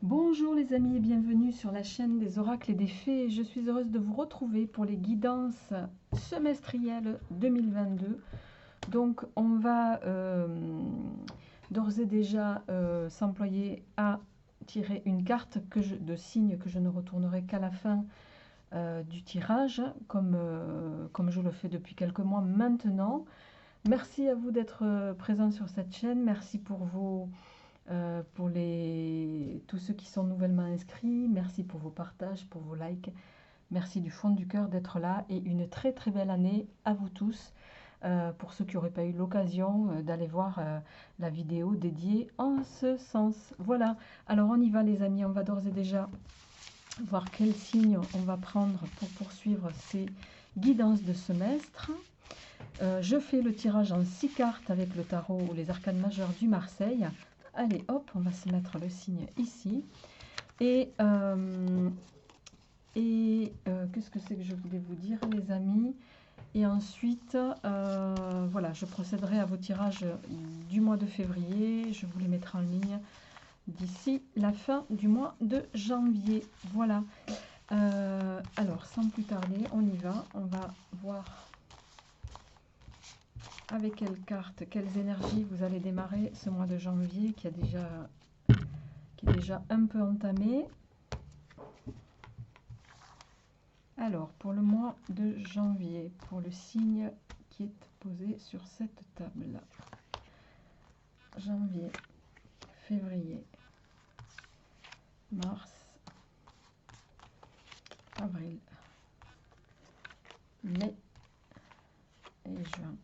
Bonjour les amis et bienvenue sur la chaîne des oracles et des fées. Je suis heureuse de vous retrouver pour les guidances semestrielles 2022. Donc on va d'ores et déjà s'employer à tirer une carte de signe que je ne retournerai qu'à la fin du tirage, comme je le fais depuis quelques mois maintenant. Merci à vous d'être présents sur cette chaîne. Merci pour tous ceux qui sont nouvellement inscrits. Merci pour vos partages, pour vos likes. Merci du fond du cœur d'être là et une très très belle année à vous tous. Pour ceux qui n'auraient pas eu l'occasion d'aller voir la vidéo dédiée en ce sens. Voilà, alors on y va les amis, on va d'ores et déjà voir quel signe on va prendre pour poursuivre ces guidances de semestre. Je fais le tirage en 6 cartes avec le tarot ou les arcanes majeures du Marseille. Allez, hop, on va se mettre le signe ici. Et qu'est-ce que c'est que je voulais vous dire, les amis? Et ensuite, voilà, je procéderai à vos tirages du mois de février. Je vous les mettrai en ligne d'ici la fin du mois de janvier. Voilà. Alors, sans plus tarder, on y va. On va voir avec quelles cartes, quelles énergies vous allez démarrer ce mois de janvier qui est déjà un peu entamé. Alors, pour le mois de janvier, pour le signe qui est posé sur cette table. Janvier, février, mars, avril, mai et juin.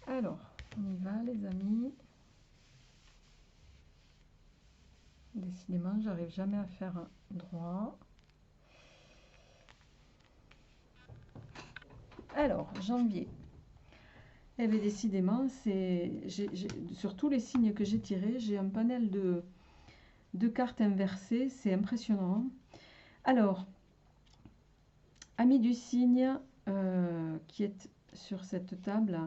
Alors, on y va les amis. Décidément, j'arrive jamais à faire un droit. Alors, janvier. Eh bien, décidément, sur tous les signes que j'ai tirés, j'ai un panel de cartes inversées. C'est impressionnant. Alors, amis du signe qui est sur cette table,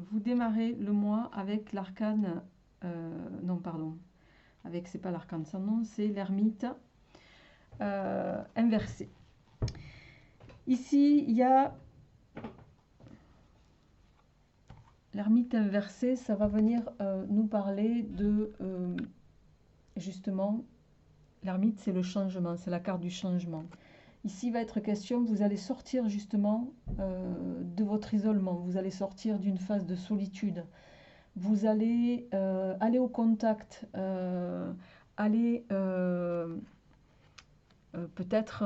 vous démarrez le mois avec l'arcane... non, pardon. C'est pas l'arcane sans nom, c'est l'ermite inversé. Ici, il y a l'ermite inversé, ça va venir nous parler de justement, l'ermite c'est le changement, c'est la carte du changement. Ici, il va être question, vous allez sortir justement de votre isolement, vous allez sortir d'une phase de solitude. Vous allez aller au contact, aller peut-être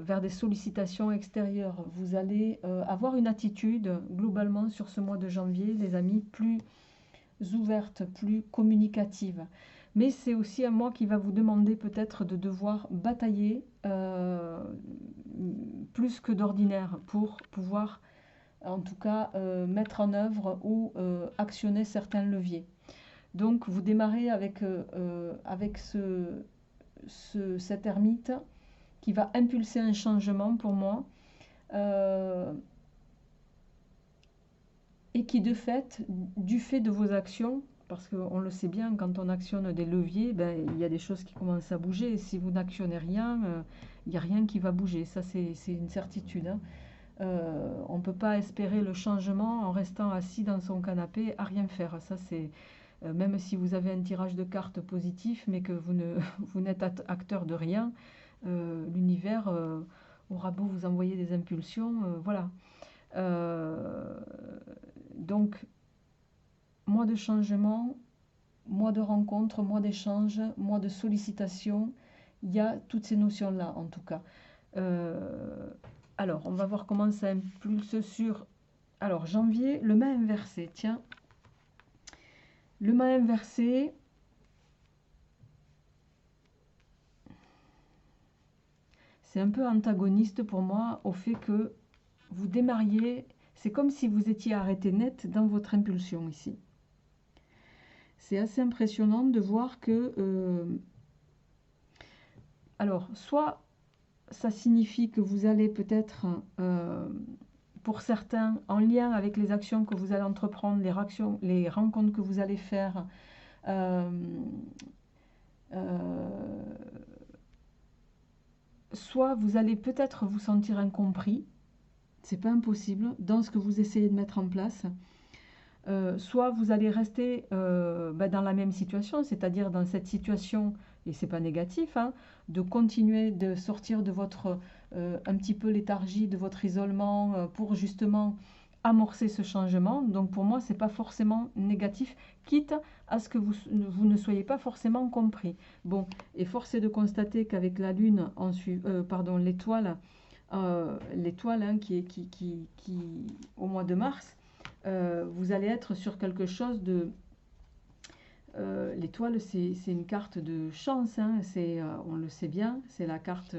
vers des sollicitations extérieures. Vous allez avoir une attitude globalement sur ce mois de janvier, les amis, plus ouverte, plus communicative. Mais c'est aussi un mois qui va vous demander peut-être de devoir batailler plus que d'ordinaire pour pouvoir en tout cas mettre en œuvre ou actionner certains leviers. Donc vous démarrez avec cet ermite qui va impulser un changement pour moi et qui de fait, du fait de vos actions, parce qu'on le sait bien, quand on actionne des leviers, ben, il y a des choses qui commencent à bouger, et si vous n'actionnez rien, il n'y a rien qui va bouger, ça c'est une certitude, hein. On ne peut pas espérer le changement en restant assis dans son canapé à rien faire. Ça, c'est même si vous avez un tirage de cartes positif, mais que vous n'êtes acteur de rien, l'univers aura beau vous envoyer des impulsions, voilà. Donc, mois de changement, mois de rencontre, mois d'échange, mois de sollicitation, il y a toutes ces notions-là en tout cas. Alors, on va voir comment ça impulse sur... Alors, janvier, le mât inversé, tiens. Le mât inversé, c'est un peu antagoniste pour moi au fait que vous démarriez, c'est comme si vous étiez arrêté net dans votre impulsion ici. C'est assez impressionnant de voir que... alors, soit ça signifie que vous allez peut-être pour certains, en lien avec les actions que vous allez entreprendre, les rencontres que vous allez faire. Euh, euh, Soit vous allez peut-être vous sentir incompris, c'est pas impossible, dans ce que vous essayez de mettre en place. Soit vous allez rester dans la même situation, c'est-à-dire dans cette situation, et c'est pas négatif, hein, de continuer de sortir de votre un petit peu léthargie, de votre isolement, pour justement amorcer ce changement. Donc pour moi, c'est pas forcément négatif, quitte à ce que vous ne soyez pas forcément compris. Bon, et force est de constater qu'avec la Lune, l'étoile, hein, au mois de mars, vous allez être sur quelque chose de... L'étoile, c'est une carte de chance, hein, on le sait bien, c'est la carte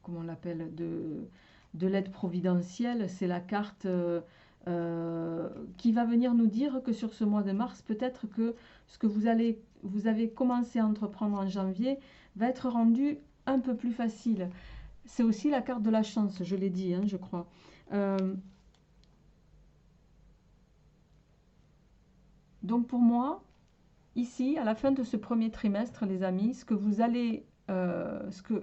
comment on l'appelle, de l'aide providentielle, c'est la carte qui va venir nous dire que sur ce mois de mars, peut-être que ce que vous avez commencé à entreprendre en janvier va être rendu un peu plus facile. C'est aussi la carte de la chance, je l'ai dit, hein, je crois. Donc pour moi, ici, à la fin de ce premier trimestre, les amis,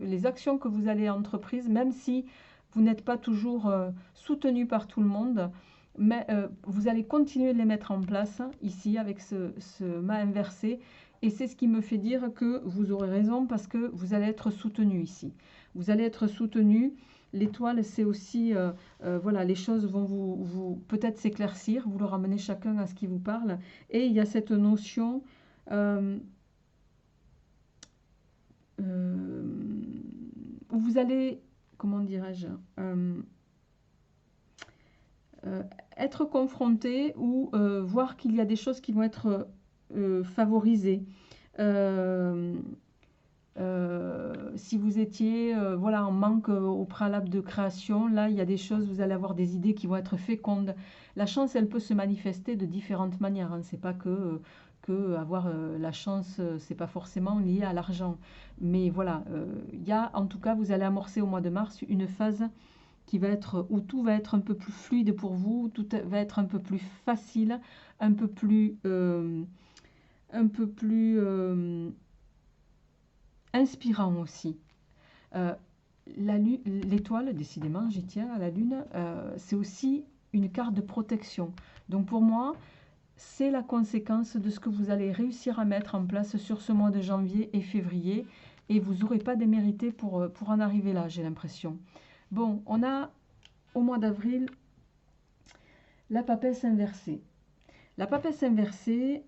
les actions que vous allez entreprises, même si vous n'êtes pas toujours soutenu par tout le monde, mais vous allez continuer de les mettre en place ici avec ce mât inversé. Et c'est ce qui me fait dire que vous aurez raison parce que vous allez être soutenu ici. Vous allez être soutenu. L'étoile, c'est aussi, voilà, les choses vont vous peut-être s'éclaircir, vous le ramenez chacun à ce qui vous parle. Et il y a cette notion où vous allez, comment dirais-je, être confronté ou voir qu'il y a des choses qui vont être favorisées. Si vous étiez voilà, en manque au préalable de création, là, il y a des choses, vous allez avoir des idées qui vont être fécondes. La chance, elle peut se manifester de différentes manières. Hein. C'est pas que avoir la chance, c'est pas forcément lié à l'argent. Mais voilà, il y a, en tout cas, vous allez amorcer au mois de mars une phase qui va être, où tout va être un peu plus fluide pour vous, tout va être un peu plus facile, un peu plus inspirant aussi. Euh, L'étoile, décidément, j'y tiens à la Lune, c'est aussi une carte de protection. Donc pour moi, c'est la conséquence de ce que vous allez réussir à mettre en place sur ce mois de janvier et février. Et vous n'aurez pas démérité pour en arriver là, j'ai l'impression. Bon, on a au mois d'avril la papesse inversée. La papesse inversée,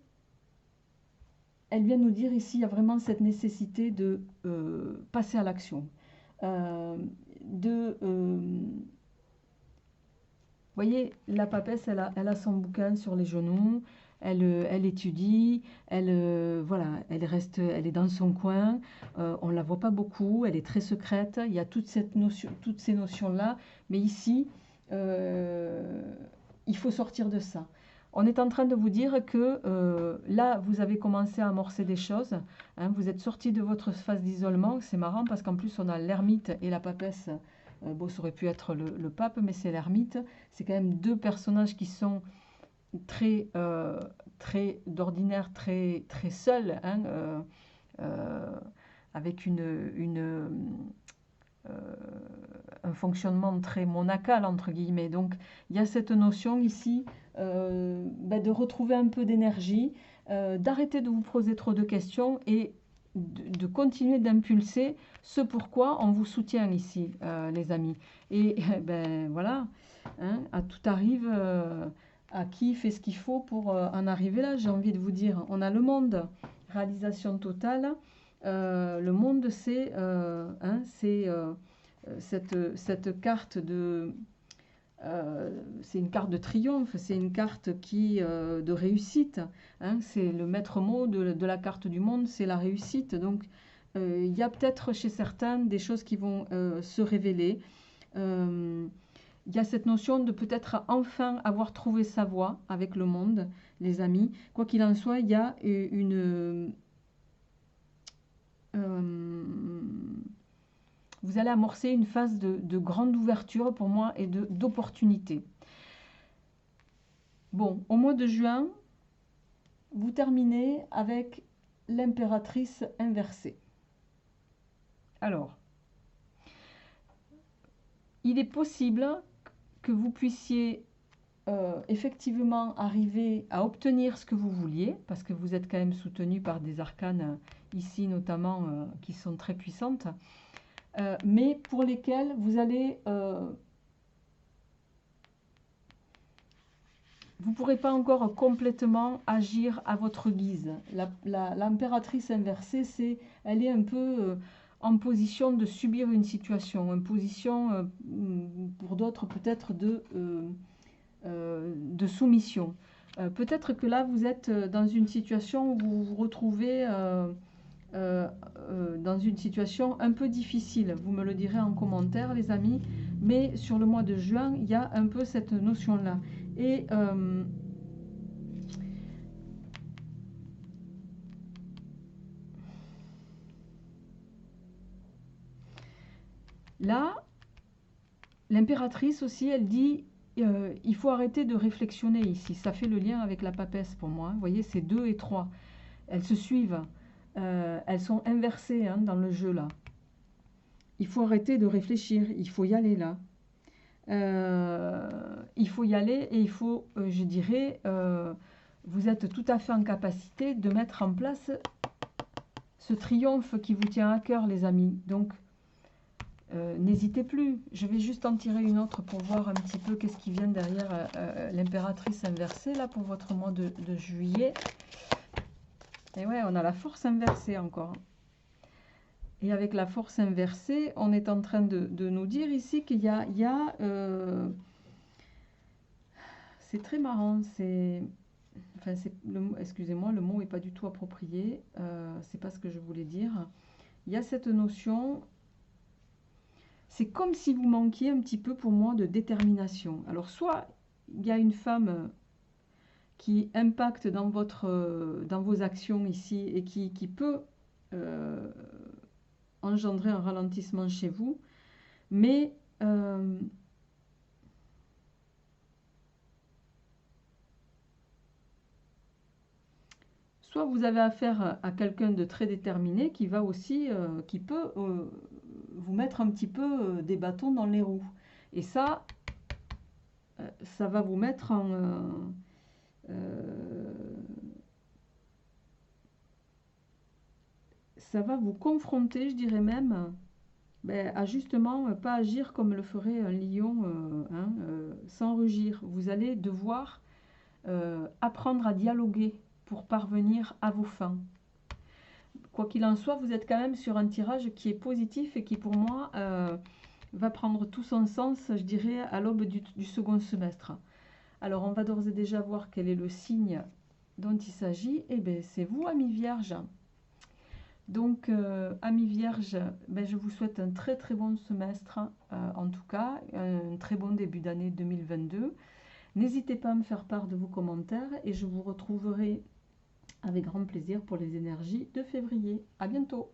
elle vient nous dire ici, il y a vraiment cette nécessité de passer à l'action. Vous voyez, la papesse, elle a son bouquin sur les genoux, elle étudie, voilà, elle est dans son coin, on ne la voit pas beaucoup, elle est très secrète, il y a toutes ces notions-là, mais ici, il faut sortir de ça. On est en train de vous dire que là, vous avez commencé à amorcer des choses, hein, vous êtes sorti de votre phase d'isolement, c'est marrant parce qu'en plus on a l'ermite et la papesse, bon, ça aurait pu être le pape, mais c'est l'ermite, c'est quand même deux personnages qui sont très, très d'ordinaire, très, très seuls, hein, avec un fonctionnement très monacal, entre guillemets. Donc, il y a cette notion ici de retrouver un peu d'énergie, d'arrêter de vous poser trop de questions et de continuer d'impulser ce pourquoi on vous soutient ici, les amis. Et voilà, hein, à tout arrive, à qui fait ce qu'il faut pour en arriver là, j'ai envie de vous dire. On a le monde, réalisation totale. Le monde, c'est cette carte de... c'est une carte de triomphe, c'est une carte de réussite. Hein, c'est le maître mot de la carte du monde, c'est la réussite. Donc, il y a peut-être chez certains des choses qui vont se révéler. Il y a cette notion de peut-être enfin avoir trouvé sa voie avec le monde, les amis. Quoi qu'il en soit, il y a vous allez amorcer une phase de grande ouverture pour moi et d'opportunité. Bon, au mois de juin, vous terminez avec l'impératrice inversée. Alors, il est possible que vous puissiez effectivement arriver à obtenir ce que vous vouliez, parce que vous êtes quand même soutenu par des arcanes, ici notamment, qui sont très puissantes, mais pour lesquelles vous allez... vous ne pourrez pas encore complètement agir à votre guise. L'impératrice inversée, elle est un peu en position de subir une situation, en position, pour d'autres peut-être, de soumission. Peut-être que là, vous êtes dans une situation où vous vous retrouvez dans une situation un peu difficile. Vous me le direz en commentaire, les amis. Mais sur le mois de juin, il y a un peu cette notion-là. Et là, l'impératrice aussi, elle dit il faut arrêter de réflexionner ici. Ça fait le lien avec la papesse pour moi. Vous voyez, c'est 2 et 3. Elles se suivent. Elles sont inversées hein, dans le jeu là. Il faut arrêter de réfléchir. Il faut y aller là. Il faut y aller et il faut, je dirais, vous êtes tout à fait en capacité de mettre en place ce triomphe qui vous tient à cœur, les amis. Donc, n'hésitez plus. Je vais juste en tirer une autre pour voir un petit peu qu'est-ce qui vient derrière l'impératrice inversée, là, pour votre mois de juillet. Et ouais, on a la force inversée encore. Et avec la force inversée, on est en train de nous dire ici qu'il y a c'est très marrant, enfin, excusez-moi, le mot n'est pas du tout approprié, c'est pas ce que je voulais dire. Il y a cette notion, c'est comme si vous manquiez un petit peu pour moi de détermination. Alors soit il y a une femme qui impacte dans vos actions ici et qui peut engendrer un ralentissement chez vous, mais soit vous avez affaire à quelqu'un de très déterminé qui va aussi, qui peut vous mettre un petit peu des bâtons dans les roues. Et ça va vous mettre en... ça va vous confronter, je dirais même, à justement pas agir comme le ferait un lion sans rugir. Vous allez devoir apprendre à dialoguer pour parvenir à vos fins. Quoi qu'il en soit, vous êtes quand même sur un tirage qui est positif et qui pour moi va prendre tout son sens, je dirais, à l'aube du second semestre. Alors on va d'ores et déjà voir quel est le signe dont il s'agit. Eh bien c'est vous, amis vierges. Donc, amis vierges, je vous souhaite un très très bon semestre, en tout cas, un très bon début d'année 2022. N'hésitez pas à me faire part de vos commentaires et je vous retrouverai avec grand plaisir pour les énergies de février. À bientôt!